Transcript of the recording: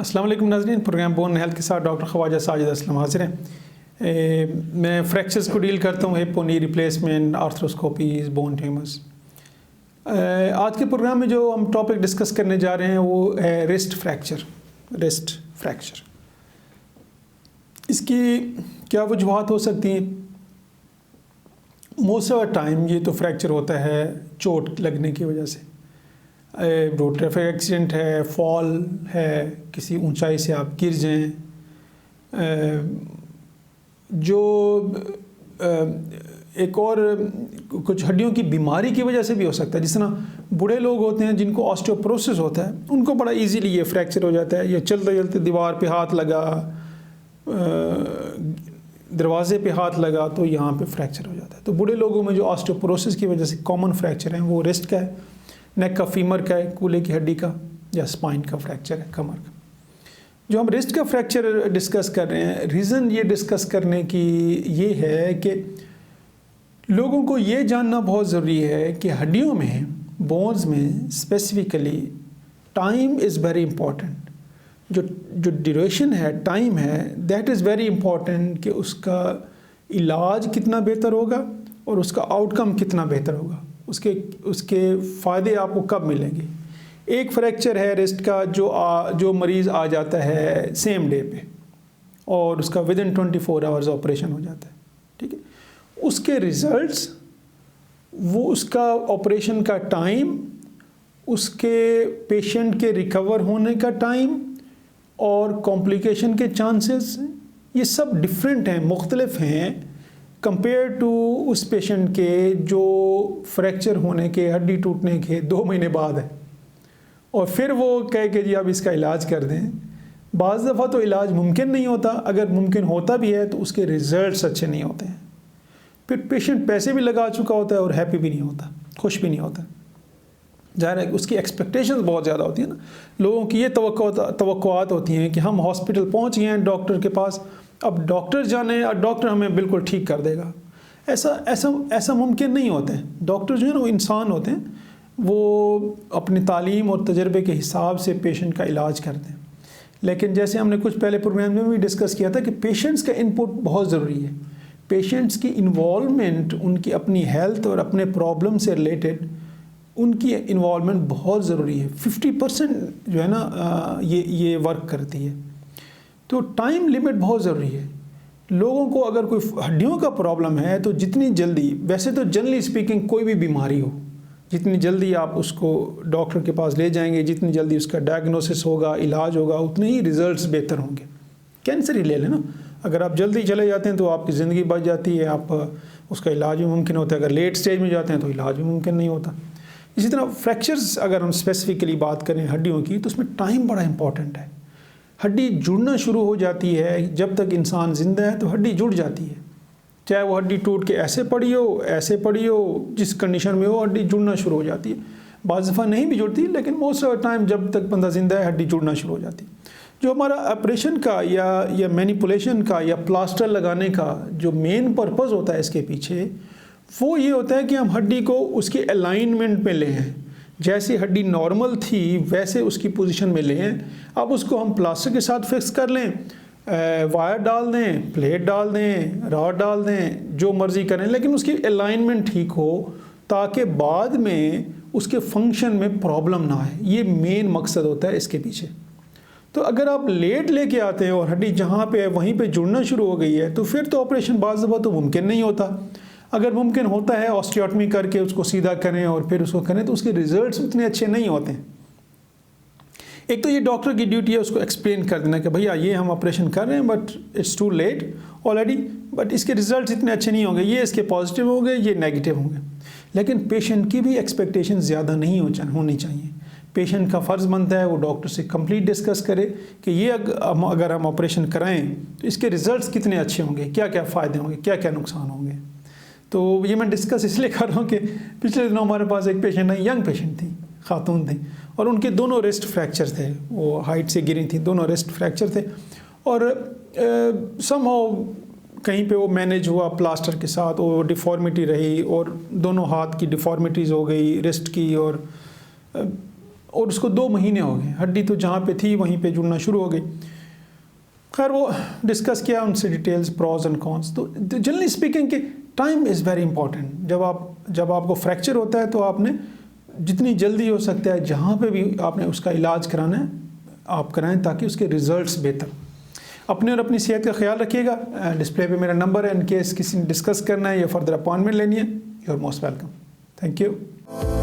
अस्सलाम वालेकुम नाज़रीन, प्रोग्राम बोन हेल्थ के साथ डॉक्टर ख्वाजा साजिद असलम हाजिर हैं। मैं फ्रैक्चर्स को डील करता हूँ, hip knee replacement, arthroscopies, bone tumours. आज के प्रोग्राम में जो हम टॉपिक डिस्कस करने जा रहे हैं वो है रिस्ट फ्रैक्चर। इसकी क्या वजूहात हो सकती हैं? मोस्ट ऑफ द टाइम ये तो फ्रैक्चर होता है चोट लगने की वजह से। रोड ट्रैफिक एक्सीडेंट है, फॉल है, किसी ऊंचाई से आप गिर जाएं, जो एक और कुछ हड्डियों की बीमारी की वजह से भी हो सकता है। जिस तरह बूढ़े लोग होते हैं जिनको ऑस्टियोपोरोसिस होता है, उनको बड़ा इजीली ये फ्रैक्चर हो जाता है। ये चलते चलते दीवार पे हाथ लगा, दरवाजे पे हाथ लगा तो यहाँ पे फ्रैक्चर हो जाता है। तो बूढ़े लोगों में जो ऑस्टियोपोरोसिस की वजह से कॉमन फ्रैक्चर है वो रिस्ट का है, नेक का, फीमर का है, कूल्हे की हड्डी का, या स्पाइन का फ्रैक्चर है, कमर का। जो हम रिस्ट का फ्रैक्चर डिस्कस कर रहे हैं, रीज़न ये डिस्कस करने की ये है कि लोगों को ये जानना बहुत ज़रूरी है कि हड्डियों में, बोन्स में specifically time is very important. जो ड्यूरेशन है, टाइम है, दैट इज़ वेरी इम्पॉर्टेंट कि उसका इलाज कितना बेहतर होगा और उसका आउटकम कितना बेहतर होगा, उसके फ़ायदे आपको कब मिलेंगे। एक फ्रैक्चर है रिस्ट का जो मरीज़ आ जाता है सेम डे पे और उसका विदिन 24 आवर्स ऑपरेशन हो जाता है, ठीक है। उसके रिज़ल्ट्स, वो उसका ऑपरेशन का टाइम, उसके पेशेंट के रिकवर होने का टाइम और कॉम्प्लिकेशन के चांसेस, ये सब डिफरेंट हैं, मुख्तलिफ हैं कंपेयर टू उस पेशेंट के जो फ्रैक्चर होने के, हड्डी टूटने के 2 महीने बाद है और फिर वो कहे कि जी अब इसका इलाज कर दें। बाज़ दफ़ा तो इलाज मुमकिन नहीं होता, अगर मुमकिन होता भी है तो उसके रिज़ल्ट्स अच्छे नहीं होते हैं। फिर पेशेंट पैसे भी लगा चुका होता है और हैप्पी भी नहीं होता, खुश भी नहीं होता। ज़ाहिर है उसकी एक्सपेक्टेशंस बहुत ज़्यादा होती है ना। लोगों की ये तवक्कुआत होती हैं कि हम हॉस्पिटल पहुँच गए हैं डॉक्टर के पास, अब डॉक्टर जाने और डॉक्टर हमें बिल्कुल ठीक कर देगा। ऐसा मुमकिन नहीं होता है। डॉक्टर जो है ना वो इंसान होते हैं, वो अपनी तालीम और तजर्बे के हिसाब से पेशेंट का इलाज करते हैं। लेकिन जैसे हमने कुछ पहले प्रोग्राम में भी डिस्कस किया था कि पेशेंट्स का इनपुट बहुत ज़रूरी है। पेशेंट्स की इन्वॉल्वमेंट, उनकी अपनी हेल्थ और अपने प्रॉब्लम से रिलेटेड उनकी इन्वॉल्वमेंट बहुत ज़रूरी है। 50% जो है ना ये वर्क करती है। तो टाइम लिमिट बहुत ज़रूरी है। लोगों को अगर कोई हड्डियों का प्रॉब्लम है तो जितनी जल्दी, वैसे तो जनरली स्पीकिंग कोई भी बीमारी हो, जितनी जल्दी आप उसको डॉक्टर के पास ले जाएंगे, जितनी जल्दी उसका डायग्नोसिस होगा, इलाज होगा, उतने ही रिज़ल्ट्स बेहतर होंगे। कैंसर ही ले लें ना, अगर आप जल्दी चले जाते हैं तो आपकी ज़िंदगी बच जाती है, आप उसका इलाज भी मुमकिन होता है। अगर लेट स्टेज में जाते हैं तो इलाज भी मुमकिन नहीं होता। इसी तरह फ्रैक्चर्स अगर हम स्पेसिफिकली बात करें हड्डियों की, तो उसमें टाइम बड़ा इंपॉर्टेंट है। हड्डी जुड़ना शुरू हो जाती है, जब तक इंसान ज़िंदा है तो हड्डी जुड़ जाती है। चाहे वो हड्डी टूट के ऐसे पड़ी हो, जिस कंडीशन में हो, हड्डी जुड़ना शुरू हो जाती है। बाज़ दफ़ा नहीं भी जुड़ती, लेकिन मोस्ट ऑफ द टाइम जब तक बंदा ज़िंदा है हड्डी जुड़ना शुरू हो जाती है। जो हमारा ऑपरेशन का या मैनिपुलेशन का या प्लास्टर लगाने का जो मेन पर्पज़ होता है इसके पीछे, वो ये होता है कि हम हड्डी को उसके अलाइनमेंट में ले हैं। जैसी हड्डी नॉर्मल थी वैसे उसकी पोजीशन में ले हैं। अब उसको हम प्लास्टर के साथ फिक्स कर लें, वायर डाल दें, प्लेट डाल दें, रॉड डाल दें, जो मर्ज़ी करें, लेकिन उसकी अलाइनमेंट ठीक हो ताकि बाद में उसके फंक्शन में प्रॉब्लम ना आए। ये मेन मकसद होता है इसके पीछे। तो अगर आप लेट लेके आते हैं और हड्डी जहाँ पे है वहीं पे जुड़ना शुरू हो गई है तो फिर तो ऑपरेशन बाज़ दफ़ा तो मुमकिन नहीं होता। अगर मुमकिन होता है ऑस्टियोटमी करके उसको सीधा करें और फिर उसको करें तो उसके रिजल्ट्स उतने अच्छे नहीं होते हैं। एक तो ये डॉक्टर की ड्यूटी है उसको एक्सप्लेन कर देना कि भैया ये हम ऑपरेशन कर रहे हैं but it's too late already, but इसके रिजल्ट्स इतने अच्छे नहीं होंगे, ये इसके पॉजिटिव होंगे, ये नेगेटिव होंगे। लेकिन पेशेंट की भी एक्सपेक्टेशन ज़्यादा नहीं होनी चाहिए। पेशेंट का फ़र्ज़ बनता है वो डॉक्टर से कंप्लीट डिस्कस करे कि ये अगर हम ऑपरेशन कराएं तो इसके रिज़ल्ट्स कितने अच्छे होंगे, क्या क्या फ़ायदे होंगे, क्या क्या नुकसान होंगे। तो ये मैं डिस्कस इसलिए कर रहा हूँ कि पिछले दिनों हमारे पास एक पेशेंट है, यंग पेशेंट थी, खातून थी, और उनके दोनों रिस्ट फ्रैक्चर थे। वो हाइट से गिरी थी, दोनों रिस्ट फ्रैक्चर थे और समहाउ कहीं पे वो मैनेज हुआ प्लास्टर के साथ, वो डिफ़ॉर्मिटी रही और दोनों हाथ की डिफ़ॉर्मिटीज़ हो गई रिस्ट की, और और उसको 2 महीने हो गए, हड्डी तो जहाँ पे थी वहीं पे जुड़ना शुरू हो गई। खैर वो डिस्कस किया उनसे डिटेल्स, प्रॉज एंड कॉन्स। तो जनरली स्पीकिंग कि टाइम इज़ वेरी इंपॉर्टेंट। जब आपको फ्रैक्चर होता है तो आपने जितनी जल्दी हो सकता है जहाँ पे भी आपने उसका इलाज कराना है आप कराएं, ताकि उसके रिजल्ट्स बेहतर। अपने और अपनी सेहत का ख्याल रखिएगा। डिस्प्ले पे मेरा नंबर है, इन केस किसी ने डिस्कस करना है या फर्दर अपॉइंटमेंट लेनी है, you are most welcome. Thank you.